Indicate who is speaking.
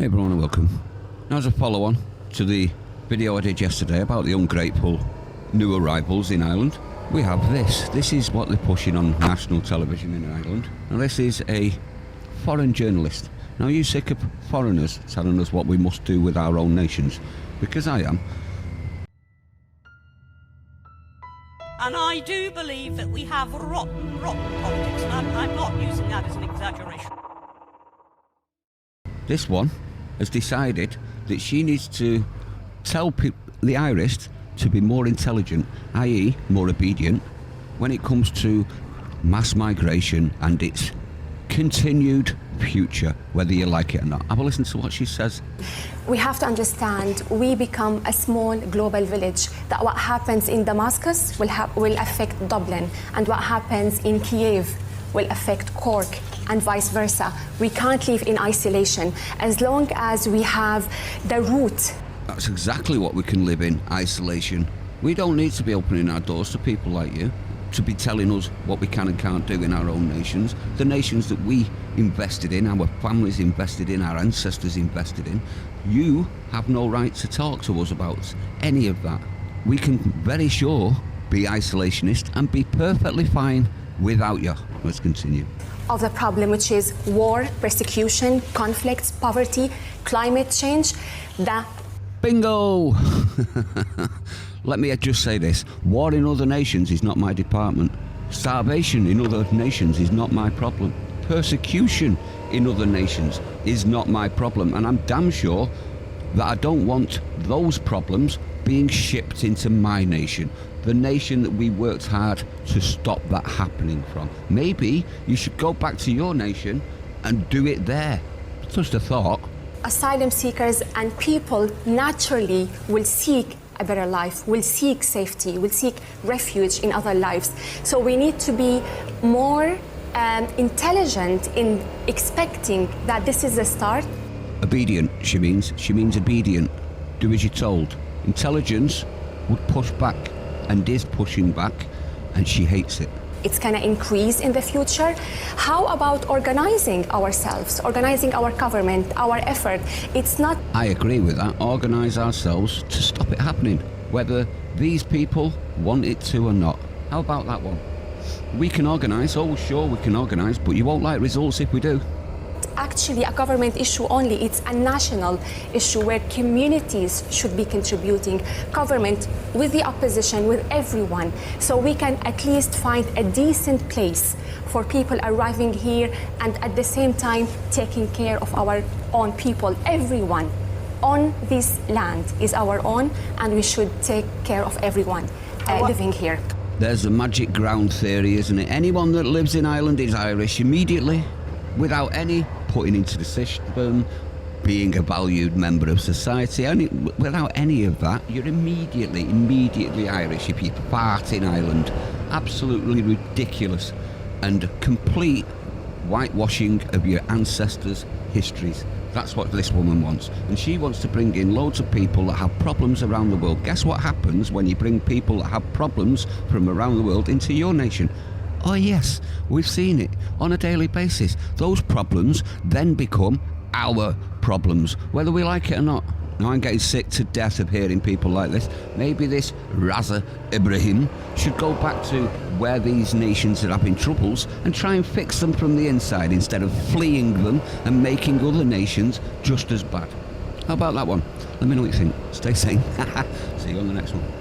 Speaker 1: Hey everyone and welcome. Now, as a follow-on to the video I did yesterday about the ungrateful new arrivals in Ireland, we have this. This is what they're pushing on national television in Ireland. Now this is a foreign journalist. Now, are you sick of foreigners telling us what we must do with our own nations? Because I am.
Speaker 2: And I do believe that we have rotten politics, and I'm not using that as an exaggeration.
Speaker 1: This one has decided that she needs to tell the Irish to be more intelligent, i.e. more obedient, when it comes to mass migration and its continued future, whether you like it or not. Have a listen to what she says.
Speaker 3: We have to understand we become a small global village, that what happens in Damascus will affect Dublin, and what happens in Kiev will affect Cork, and vice versa. We can't live in isolation as long as we have the root.
Speaker 1: That's exactly what we can live in, isolation. We don't need to be opening our doors to people like you to be telling us what we can and can't do in our own nations, the nations that we invested in, our families invested in, our ancestors invested in. You have no right to talk to us about any of that. We can very sure be isolationist and be perfectly fine without you. Let's continue.
Speaker 3: Of the problem, which is war, persecution, conflicts, poverty, climate change,
Speaker 1: Bingo! Let me just say this. War in other nations is not my department. Starvation in other nations is not my problem. Persecution in other nations is not my problem. And I'm damn sure that I don't want those problems being shipped into my nation, the nation that we worked hard to stop that happening from. Maybe you should go back to your nation and do it there. Just a thought.
Speaker 3: asylum seekers and people naturally will seek a better life, will seek safety, will seek refuge in other lives. So we need to be more intelligent in expecting that this is a start.
Speaker 1: Obedient, she means. She means obedient. Do as you're told. Intelligence would push back and is pushing back, and she hates it.
Speaker 3: It's going to increase in the future. How about organizing ourselves, organizing our government, our effort? It's not...
Speaker 1: I agree with that. Organise ourselves to stop it happening, whether these people want it to or not. How about that one? We can organise, oh sure we can organise, but you won't like results if we do.
Speaker 3: Actually a government issue only, it's a national issue where communities should be contributing, government with the opposition, with everyone, so we can at least find a decent place for people arriving here and at the same time taking care of our own people. Everyone on this land is our own, and we should take care of everyone living here.
Speaker 1: There's the magic ground theory, isn't it? Anyone that lives in Ireland is Irish immediately, without any putting into the system, being a valued member of society, without any of that, you're immediately Irish if you fart in Ireland. Absolutely ridiculous and complete whitewashing of your ancestors' histories. That's what this woman wants. And she wants to bring in loads of people that have problems around the world. Guess what happens when you bring people that have problems from around the world into your nation? Oh yes, we've seen it on a daily basis. Those problems then become our problems, whether we like it or not. Now, I'm getting sick to death of hearing people like this. Maybe this Raza Ibrahim should go back to where these nations are having troubles and try and fix them from the inside instead of fleeing them and making other nations just as bad. How about that one? Let me know what you think. Stay sane. See you on the next one.